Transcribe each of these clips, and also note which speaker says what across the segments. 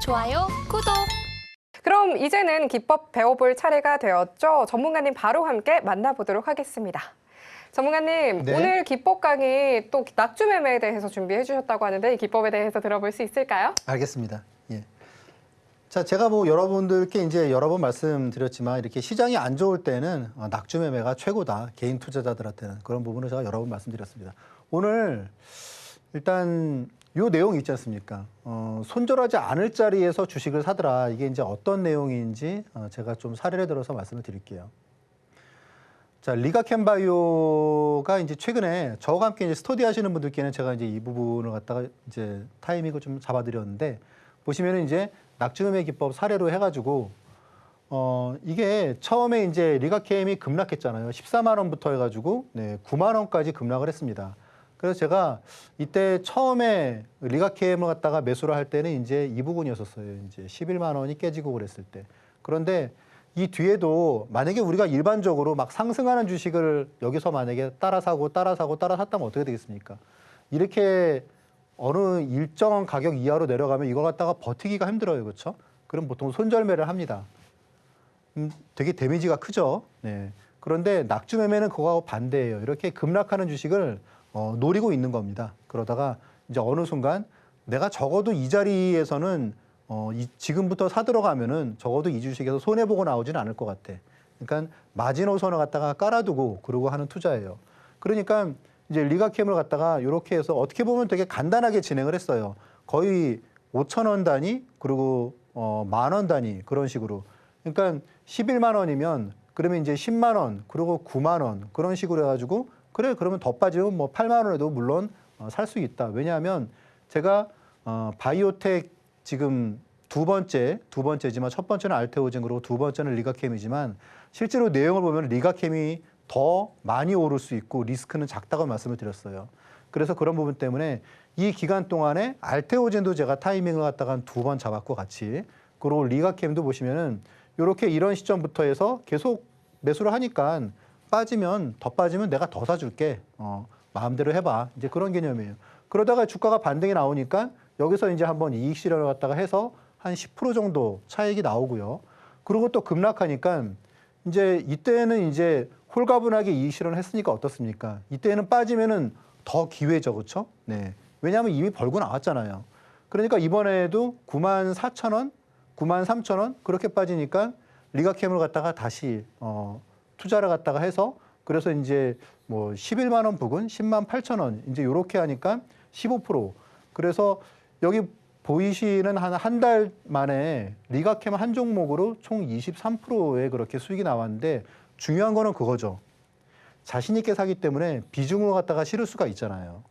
Speaker 1: 좋아요, 구독.
Speaker 2: 그럼 이제는 기법 배워볼 차례가 되었죠. 전문가님 바로 함께 만나보도록 하겠습니다. 전문가님,
Speaker 3: 네.
Speaker 2: 오늘 기법 강의 또 낙주매매에 대해서 준비해 주셨다고 하는데 이 기법에 대해서 들어볼 수 있을까요?
Speaker 3: 알겠습니다. 예. 자, 제가 뭐 여러분들께 이제 여러 번 말씀드렸지만 이렇게 시장이 안 좋을 때는 낙주 매매가 최고다. 개인 투자자들한테는 그런 부분을 제가 여러 번 말씀드렸습니다. 오늘 일단 요 내용 있지 않습니까? 손절하지 않을 자리에서 주식을 사더라. 이게 이제 어떤 내용인지 제가 좀 사례를 들어서 말씀을 드릴게요. 자, 리가캠바이오가 이제 최근에 저와 함께 이제 스터디 하시는 분들께는 제가 이제 이 부분을 갖다가 이제 타이밍을 좀 잡아드렸는데 보시면은 이제 낙주매매 기법 사례로 해가지고 이게 처음에 이제 리가캠이 급락했잖아요. 14만 원부터 해가지고 9만 원까지 급락을 했습니다. 그래서 제가 이때 처음에 리가캠을 갖다가 매수를 할 때는 이제 이 부분이었었어요. 이제 11만 원이 깨지고 그랬을 때. 그런데 이 뒤에도 만약에 우리가 일반적으로 막 상승하는 주식을 여기서 만약에 따라 사고 따라 사고 따라 샀다면 어떻게 되겠습니까? 이렇게 어느 일정한 가격 이하로 내려가면 이걸 갖다가 버티기가 힘들어요. 그렇죠? 그럼 보통 손절매를 합니다. 되게 데미지가 크죠. 네. 그런데 낙주매매는 그거하고 반대예요. 이렇게 급락하는 주식을 노리고 있는 겁니다. 그러다가 이제 어느 순간 내가 적어도 이 자리에서는 지금부터 사들어가면은 적어도 이 주식에서 손해보고 나오지는 않을 것 같아. 그러니까 마지노선을 갖다가 깔아두고 그러고 하는 투자예요. 그러니까 이제 리가캠을 갖다가 이렇게 해서 어떻게 보면 되게 간단하게 진행을 했어요. 거의 5천 원 단위 그리고 10,000원 단위 그런 식으로. 그러니까 11만 원이면 그러면 이제 10만 원 그리고 9만 원 그런 식으로 해가지고 그래 그러면 더 빠지면 뭐 8만 원에도 물론 살 수 있다. 왜냐하면 제가 바이오텍 지금 두 번째지만 첫 번째는 알테오젠 그리고 두 번째는 리가캠이지만 실제로 내용을 보면 리가캠이 더 많이 오를 수 있고 리스크는 작다고 말씀을 드렸어요. 그래서 그런 부분 때문에 이 기간 동안에 알테오젠도 제가 타이밍을 갖다가 두 번 잡았고 같이 그리고 리가캠도 보시면은 이렇게 이런 시점부터 해서 계속 매수를 하니까 빠지면 더 빠지면 내가 더 사줄게. 마음대로 해봐. 이제 그런 개념이에요. 그러다가 주가가 반등이 나오니까 여기서 이제 한번 이익 실현을 갖다가 해서 한 10% 정도 차익이 나오고요. 그리고 또 급락하니까 이제 이때는 이제 홀가분하게 이익 실현을 했으니까 어떻습니까? 이때는 빠지면은 더 기회죠. 그렇죠? 네. 왜냐하면 이미 벌고 나왔잖아요. 그러니까 이번에도 94,000원, 93,000원 그렇게 빠지니까 리가캠을 갖다가 다시 투자를 갖다가 해서 그래서 이제 뭐 11만 원 부근 10만 8천 원 이제 요렇게 하니까 15%. 그래서 여기 보이시는 한 달 만에 리가캠 한 종목으로 총 23%의 그렇게 수익이 나왔는데 중요한 거는 그거죠. 자신 있게 사기 때문에 비중을 갖다가 실을 수가 있잖아요.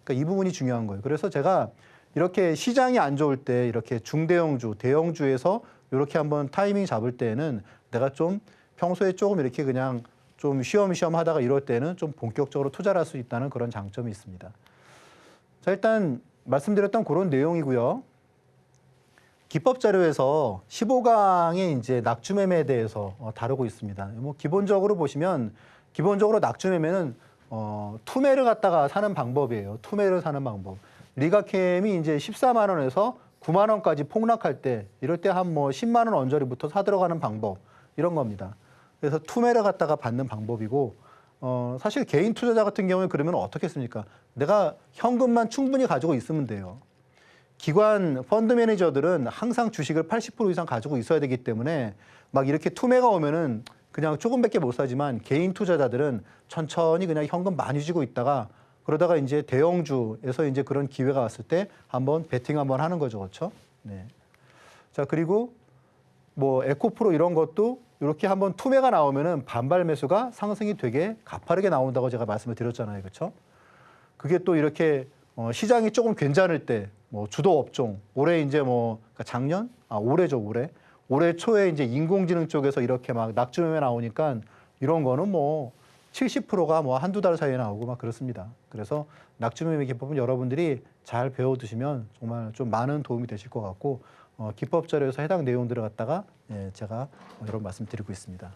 Speaker 3: 그러니까 이 부분이 중요한 거예요. 그래서 제가 이렇게 시장이 안 좋을 때 이렇게 중대형주, 대형주에서 이렇게 한번 타이밍 잡을 때는 내가 좀 평소에 조금 이렇게 그냥 좀 쉬엄쉬엄 하다가 이럴 때는 좀 본격적으로 투자를 할 수 있다는 그런 장점이 있습니다. 자, 일단 말씀드렸던 그런 내용이고요. 기법 자료에서 15강에 이제 낙주매매에 대해서 다루고 있습니다. 뭐 기본적으로 보시면 기본적으로 낙주매매는 투매를 갖다가 사는 방법이에요. 투매를 사는 방법. 리가캠이 이제 14만 원에서 9만 원까지 폭락할 때 이럴 때 한 뭐 10만 원 언저리부터 사 들어가는 방법 이런 겁니다. 그래서 투매를 갖다가 받는 방법이고 사실 개인 투자자 같은 경우에 그러면 어떻게 했습니까? 내가 현금만 충분히 가지고 있으면 돼요. 기관 펀드 매니저들은 항상 주식을 80% 이상 가지고 있어야 되기 때문에 막 이렇게 투매가 오면은 그냥 조금밖에 못 사지만 개인 투자자들은 천천히 그냥 현금 많이 쥐고 있다가 그러다가 이제 대형주에서 이제 그런 기회가 왔을 때 한번 베팅 한번 하는 거죠. 그렇죠? 네. 자, 그리고 뭐 에코프로 이런 것도 이렇게 한번 투매가 나오면은 반발 매수가 상승이 되게 가파르게 나온다고 제가 말씀을 드렸잖아요. 그렇죠? 그게 또 이렇게 시장이 조금 괜찮을 때 뭐 주도 업종 올해 이제 뭐 그러니까 올해죠. 올해 초에 이제 인공지능 쪽에서 이렇게 막 낙주매매 나오니까 이런 거는 뭐 70%가 뭐 한두 달 사이에 나오고 막 그렇습니다. 그래서 낙주매매 기법은 여러분들이 잘 배워두시면 정말 좀 많은 도움이 되실 것 같고 기법 자료에서 해당 내용들을 갖다가 제가 여러분 말씀드리고 있습니다.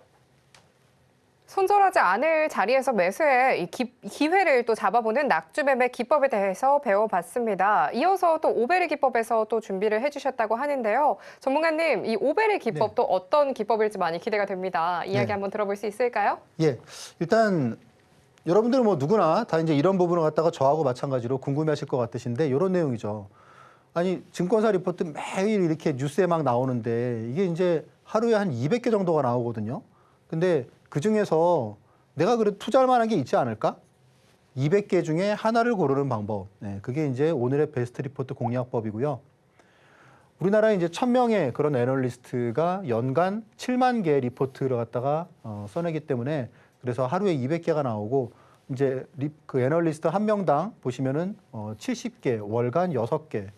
Speaker 2: 손절하지 않을 자리에서 매수해 이 기회를 또 잡아보는 낙주매매 기법에 대해서 배워봤습니다. 이어서 또 오베리 기법에서 또 준비를 해주셨다고 하는데요. 전문가님, 이 오베리 기법도 어떤 기법일지 많이 기대가 됩니다. 이야기 한번 들어볼 수 있을까요?
Speaker 3: 예, 일단 여러분들 뭐 누구나 다 이제 이런 부분을 갖다가 저하고 마찬가지로 궁금해하실 것 같으신데 이런 내용이죠. 아니 증권사 리포트 매일 이렇게 뉴스에 막 나오는데 이게 이제 하루에 한 200개 정도가 나오거든요. 근데 그 중에서 내가 그래도 투자할 만한 게 있지 않을까? 200개 중에 하나를 고르는 방법. 네, 그게 이제 오늘의 베스트 리포트 공략법이고요. 우리나라에 이제 1000명의 그런 애널리스트가 연간 7만 개의 리포트를 갖다가 써내기 때문에 그래서 하루에 200개가 나오고 이제 그 애널리스트 한 명당 보시면은 70개, 월간 6개.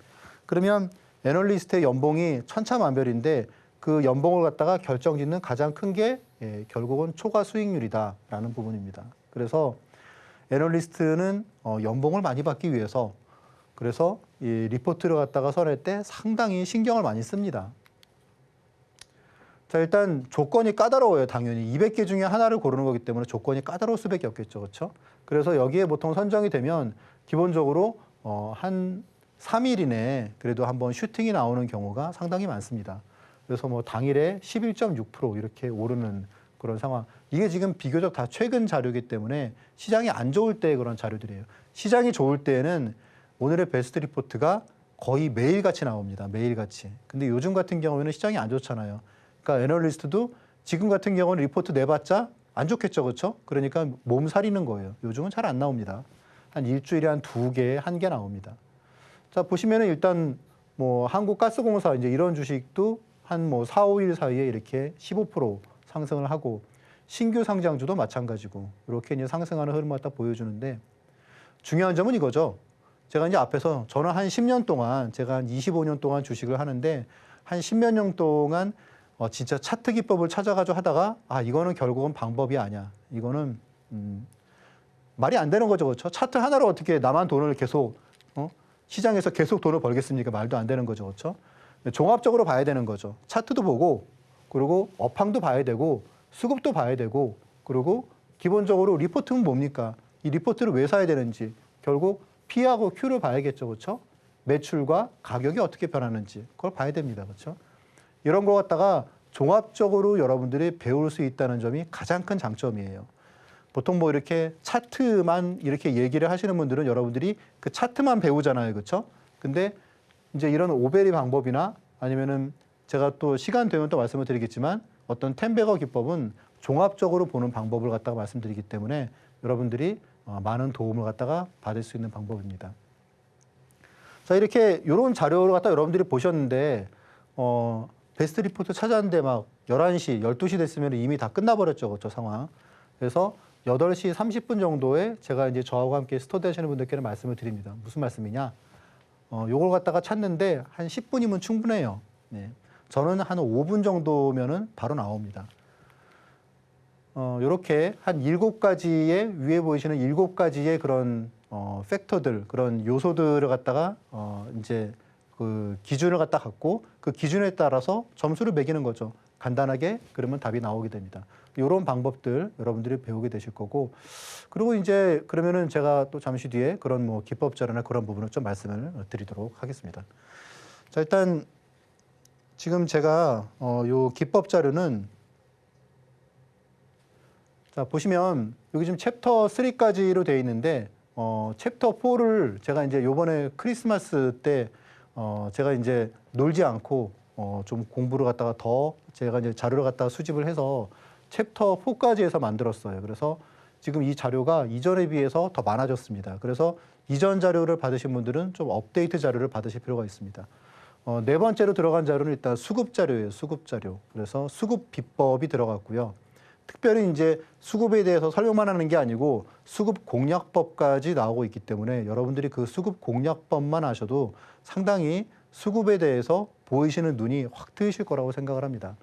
Speaker 3: 그러면 애널리스트의 연봉이 천차만별인데 그 연봉을 갖다가 결정짓는 가장 큰 게 결국은 초과 수익률이다라는 부분입니다. 그래서 애널리스트는 연봉을 많이 받기 위해서 그래서 이 리포트를 갖다가 써낼 때 상당히 신경을 많이 씁니다. 자, 일단 조건이 까다로워요, 당연히. 200개 중에 하나를 고르는 거기 때문에 조건이 까다로울 수밖에 없겠죠, 그렇죠? 그래서 여기에 보통 선정이 되면 기본적으로 한 3일 이내에 그래도 한번 슈팅이 나오는 경우가 상당히 많습니다. 그래서 뭐 당일에 11.6% 이렇게 오르는 그런 상황. 이게 지금 비교적 다 최근 자료이기 때문에 시장이 안 좋을 때의 그런 자료들이에요. 시장이 좋을 때에는 오늘의 베스트 리포트가 거의 매일같이 나옵니다. 매일같이. 근데 요즘 같은 경우에는 시장이 안 좋잖아요. 그러니까 애널리스트도 지금 같은 경우는 리포트 내봤자 안 좋겠죠, 그렇죠? 그러니까 몸살이는 거예요. 요즘은 잘 안 나옵니다. 한 일주일에 한 2개, 1개 나옵니다. 자, 보시면은 일단 뭐 한국가스공사 이제 이런 주식도 한 뭐 4, 5일 사이에 이렇게 15% 상승을 하고 신규 상장주도 마찬가지고 이렇게 이제 상승하는 흐름을 갖다 보여주는데 중요한 점은 이거죠. 제가 이제 앞에서 저는 한 10년 동안 제가 한 25년 동안 주식을 하는데 한 10몇 년 동안 진짜 차트 기법을 찾아가지고 하다가 아 이거는 결국은 방법이 아니야. 이거는 말이 안 되는 거죠, 그렇죠? 차트 하나로 어떻게 나만 돈을 계속 시장에서 계속 돈을 벌겠습니까? 말도 안 되는 거죠, 그렇죠? 종합적으로 봐야 되는 거죠. 차트도 보고 그리고 업황도 봐야 되고 수급도 봐야 되고 그리고 기본적으로 리포트는 뭡니까? 이 리포트를 왜 사야 되는지 결국 P하고 Q를 봐야겠죠, 그렇죠? 매출과 가격이 어떻게 변하는지 그걸 봐야 됩니다, 그렇죠? 이런 거 갖다가 종합적으로 여러분들이 배울 수 있다는 점이 가장 큰 장점이에요. 보통 뭐 이렇게 차트만 이렇게 얘기를 하시는 분들은 여러분들이 그 차트만 배우잖아요, 그렇죠? 근데 이제 이런 오베리 방법이나 아니면은 제가 또 시간 되면 또 말씀을 드리겠지만 어떤 텐베거 기법은 종합적으로 보는 방법을 갖다가 말씀드리기 때문에 여러분들이 많은 도움을 갖다가 받을 수 있는 방법입니다. 자, 이렇게 이런 자료를 갖다 여러분들이 보셨는데 베스트 리포트 찾았는데 막 11시, 12시 됐으면 이미 다 끝나버렸죠, 그렇죠, 상황. 그래서 8시 30분 정도에 제가 이제 저하고 함께 스터디 하시는 분들께는 말씀을 드립니다. 무슨 말씀이냐? 요걸 갖다가 찾는데 한 10분이면 충분해요. 네. 저는 한 5분 정도면은 바로 나옵니다. 요렇게 한 7가지의 위에 보이시는 7가지의 그런 팩터들, 그런 요소들을 갖다가 이제 그 기준을 갖다 갖고 그 기준에 따라서 점수를 매기는 거죠. 간단하게 그러면 답이 나오게 됩니다. 이런 방법들 여러분들이 배우게 되실 거고 그리고 이제 그러면은 제가 또 잠시 뒤에 그런 뭐 기법 자료나 그런 부분을 좀 말씀을 드리도록 하겠습니다. 자, 일단 지금 제가 요 기법 자료는 자, 보시면 여기 지금 챕터 3까지로 되어 있는데 챕터 4를 제가 이제 요번에 크리스마스 때 제가 이제 놀지 않고 좀 공부를 갖다가 더 제가 이제 자료를 갖다가 수집을 해서 챕터 4까지 해서 만들었어요. 그래서 지금 이 자료가 이전에 비해서 더 많아졌습니다. 그래서 이전 자료를 받으신 분들은 좀 업데이트 자료를 받으실 필요가 있습니다. 네 번째로 들어간 자료는 일단 수급 자료예요. 수급 자료. 그래서 수급 비법이 들어갔고요. 특별히 이제 수급에 대해서 설명만 하는 게 아니고 수급 공략법까지 나오고 있기 때문에 여러분들이 그 수급 공략법만 아셔도 상당히 수급에 대해서 보이시는 눈이 확 트이실 거라고 생각을 합니다.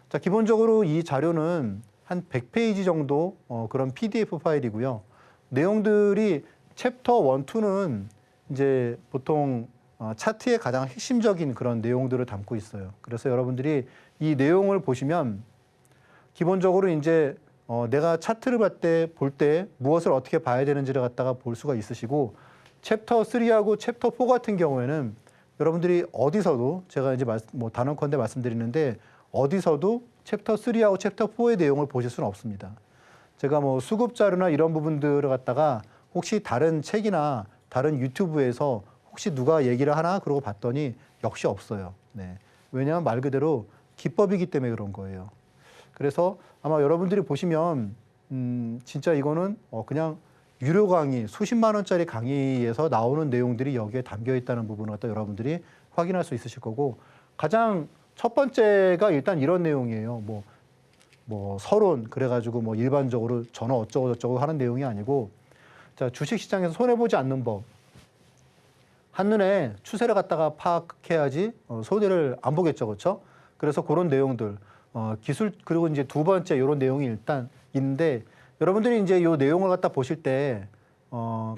Speaker 3: 자, 기본적으로 이 자료는 한 100페이지 정도 그런 PDF 파일이고요. 내용들이 챕터 1, 2는 이제 보통 차트의 가장 핵심적인 그런 내용들을 담고 있어요. 그래서 여러분들이 이 내용을 보시면 기본적으로 이제 내가 차트를 볼 때 무엇을 어떻게 봐야 되는지를 갖다가 볼 수가 있으시고 챕터 3하고 챕터 4 같은 경우에는 여러분들이 어디서도 제가 이제 뭐 단언컨대 말씀드리는데 어디서도 챕터 3하고 챕터 4의 내용을 보실 수는 없습니다. 제가 뭐 수급 자료나 이런 부분들을 갖다가 혹시 다른 책이나 다른 유튜브에서 혹시 누가 얘기를 하나 그러고 봤더니 역시 없어요. 네. 왜냐하면 말 그대로 기법이기 때문에 그런 거예요. 그래서 아마 여러분들이 보시면 진짜 이거는 그냥 유료 강의, 수십만 원짜리 강의에서 나오는 내용들이 여기에 담겨 있다는 부분을 갖다 여러분들이 확인할 수 있으실 거고 가장 첫 번째가 일단 이런 내용이에요. 뭐 서론 그래가지고 뭐 일반적으로 전어 어쩌고 저쩌고 하는 내용이 아니고 자 주식시장에서 손해보지 않는 법 한눈에 추세를 갖다가 파악해야지 손해를 안 보겠죠, 그렇죠? 그래서 그런 내용들 기술 그리고 이제 두 번째 이런 내용이 일단 있는데 여러분들이 이제 이 내용을 갖다 보실 때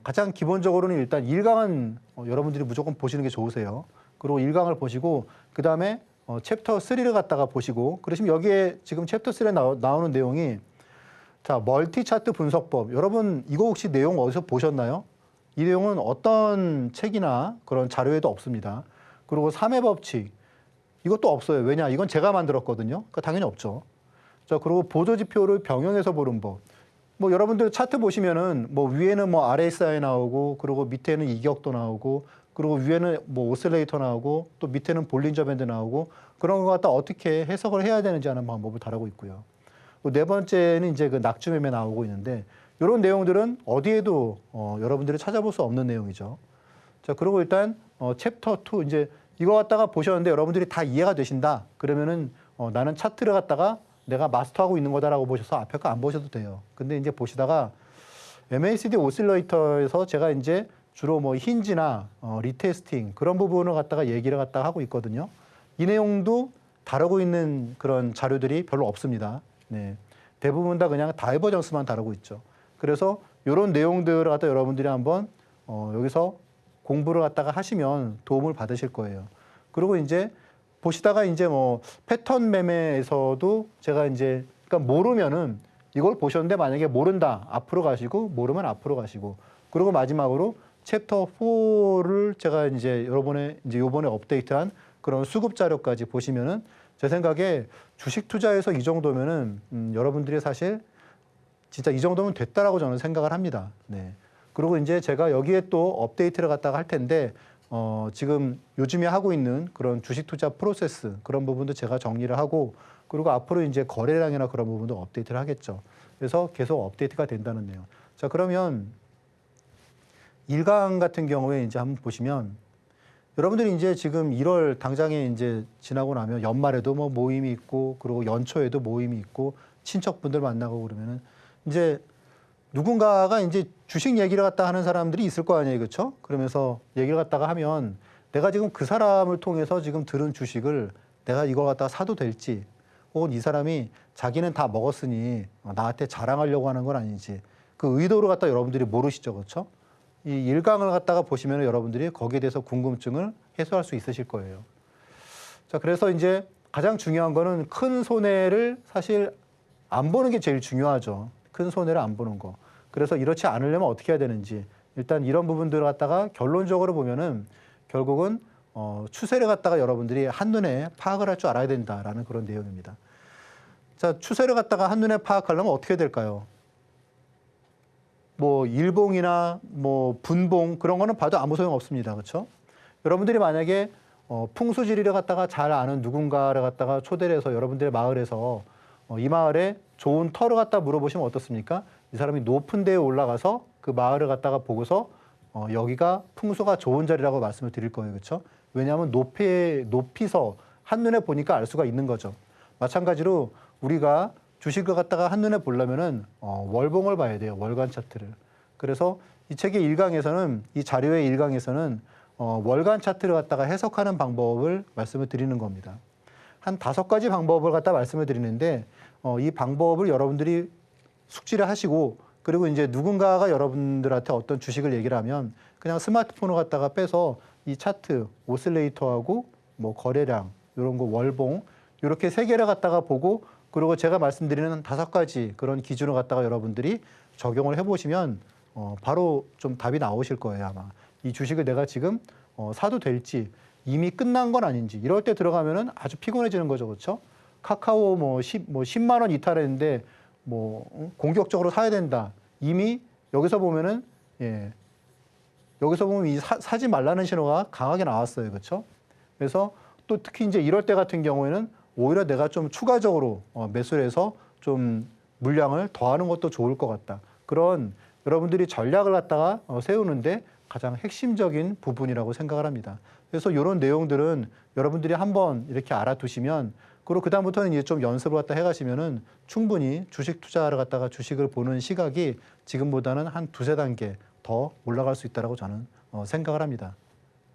Speaker 3: 가장 기본적으로는 일단 1강은 여러분들이 무조건 보시는 게 좋으세요. 그리고 1강을 보시고 그 다음에 챕터 3를 갖다가 보시고 그러시면 여기에 지금 챕터 3에 나오는 내용이 자 멀티 차트 분석법 여러분 이거 혹시 내용 어디서 보셨나요? 이 내용은 어떤 책이나 그런 자료에도 없습니다. 그리고 3회 법칙 이것도 없어요. 왜냐? 이건 제가 만들었거든요. 그러니까 당연히 없죠. 자, 그리고 보조지표를 병행해서 보는 법. 뭐 여러분들 차트 보시면은 뭐 위에는 뭐 RSI 나오고 그리고 밑에는 이격도 나오고 그리고 위에는 뭐 오슬레이터 나오고 또 밑에는 볼린저 밴드 나오고 그런 거 갖다 어떻게 해석을 해야 되는지 하는 방법을 다루고 있고요. 네 번째는 이제 그 낙주매매 나오고 있는데 이런 내용들은 어디에도 여러분들이 찾아볼 수 없는 내용이죠. 자, 그리고 일단 챕터 2 이제 이거 갖다가 보셨는데 여러분들이 다 이해가 되신다. 그러면은 나는 차트를 갖다가 내가 마스터하고 있는 거다라고 보셔서 앞에 거 안 보셔도 돼요. 근데 이제 보시다가 MACD 오실레이터에서 제가 이제 주로 뭐 힌지나 리테스팅 그런 부분을 갖다가 얘기를 갖다가 하고 있거든요. 이 내용도 다루고 있는 그런 자료들이 별로 없습니다. 네. 대부분 다 그냥 다이버전스만 다루고 있죠. 그래서 이런 내용들을 갖다 여러분들이 한번 여기서 공부를 갖다가 하시면 도움을 받으실 거예요. 그리고 이제 보시다가 이제 뭐 패턴 매매에서도 제가 이제 그러니까 모르면은 이걸 보셨는데 만약에 모른다 앞으로 가시고 모르면 앞으로 가시고 그리고 마지막으로 챕터 4를 제가 이제 요번에 업데이트한 그런 수급 자료까지 보시면은 제 생각에 주식 투자에서 이 정도면은 여러분들이 사실 진짜 이 정도면 됐다라고 저는 생각을 합니다. 네. 그리고 이제 제가 여기에 또 업데이트를 갖다가 할 텐데 지금 요즘에 하고 있는 그런 주식 투자 프로세스 그런 부분도 제가 정리를 하고 그리고 앞으로 이제 거래량이나 그런 부분도 업데이트를 하겠죠. 그래서 계속 업데이트가 된다는 내용. 자, 그러면 1강 같은 경우에 이제 한번 보시면 여러분들이 이제 지금 1월 당장에 이제 지나고 나면 연말에도 뭐 모임이 있고 그리고 연초에도 모임이 있고 친척분들 만나고 그러면은 이제 누군가가 이제 주식 얘기를 갖다 하는 사람들이 있을 거 아니에요. 그렇죠? 그러면서 얘기를 갖다가 하면 내가 지금 그 사람을 통해서 지금 들은 주식을 내가 이걸 갖다가 사도 될지 혹은 이 사람이 자기는 다 먹었으니 나한테 자랑하려고 하는 건 아닌지 그 의도를 갖다 여러분들이 모르시죠. 그렇죠? 이 1강을 갖다가 보시면 여러분들이 거기에 대해서 궁금증을 해소할 수 있으실 거예요. 자, 그래서 이제 가장 중요한 거는 큰 손해를 사실 안 보는 게 제일 중요하죠. 큰 손해를 안 보는 거. 그래서 이렇지 않으려면 어떻게 해야 되는지 일단 이런 부분들을 갖다가 결론적으로 보면은 결국은 추세를 갖다가 여러분들이 한눈에 파악을 할 줄 알아야 된다라는 그런 내용입니다. 자, 추세를 갖다가 한눈에 파악하려면 어떻게 될까요? 뭐 일봉이나 뭐 분봉 그런 거는 봐도 아무 소용 없습니다. 그렇죠? 여러분들이 만약에 풍수지리를 갖다가 잘 아는 누군가를 갖다가 초대를 해서 여러분들의 마을에서 이 마을에 좋은 터를 갖다 물어보시면 어떻습니까? 이 사람이 높은 데에 올라가서 그 마을을 갖다가 보고서 여기가 풍수가 좋은 자리라고 말씀을 드릴 거예요. 그렇죠? 왜냐하면 높이서 한눈에 보니까 알 수가 있는 거죠. 마찬가지로 우리가 주식을 갖다가 한눈에 보려면은 월봉을 봐야 돼요. 월간 차트를. 그래서 이 책의 1강에서는 이 자료의 1강에서는 월간 차트를 갖다가 해석하는 방법을 말씀을 드리는 겁니다. 한 5가지 방법을 갖다 말씀을 드리는데 이 방법을 여러분들이 숙지를 하시고 그리고 이제 누군가가 여러분들한테 어떤 주식을 얘기를 하면 그냥 스마트폰을 갖다가 빼서 이 차트, 오슬레이터하고 뭐 거래량 이런 거 월봉 이렇게 3개를 갖다가 보고 그리고 제가 말씀드리는 5가지 그런 기준을 갖다가 여러분들이 적용을 해보시면 바로 좀 답이 나오실 거예요, 아마. 이 주식을 내가 지금 사도 될지, 이미 끝난 건 아닌지, 이럴 때 들어가면은 아주 피곤해지는 거죠, 그렇죠? 카카오 뭐 10만 원 이탈했는데 공격적으로 사야 된다. 이미 여기서 보면은 여기서 보면 이 사지 말라는 신호가 강하게 나왔어요, 그렇죠? 그래서 또 특히 이제 이럴 때 같은 경우에는 오히려 내가 좀 추가적으로 매수를 해서 좀 물량을 더하는 것도 좋을 것 같다. 그런 여러분들이 전략을 갖다가 세우는데 가장 핵심적인 부분이라고 생각을 합니다. 그래서 이런 내용들은 여러분들이 한번 이렇게 알아두시면, 그리고 그다음부터는 이제 좀 연습을 갖다 해가시면은 충분히 주식 투자를 갖다가 주식을 보는 시각이 지금보다는 한 2~3단계 더 올라갈 수 있다라고 저는 생각을 합니다.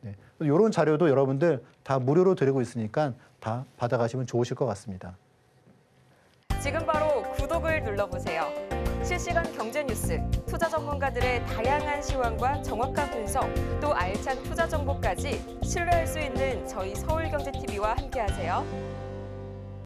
Speaker 3: 네. 이런 자료도 여러분들 다 무료로 드리고 있으니까 다 받아가시면 좋으실 것 같습니다.
Speaker 1: 지금 바로 구독을 눌러보세요. 실시간 경제 뉴스, 투자 전문가들의 다양한 시황과 정확한 분석, 또 알찬 투자 정보까지 신뢰할 수 있는 저희 서울경제TV와 함께하세요.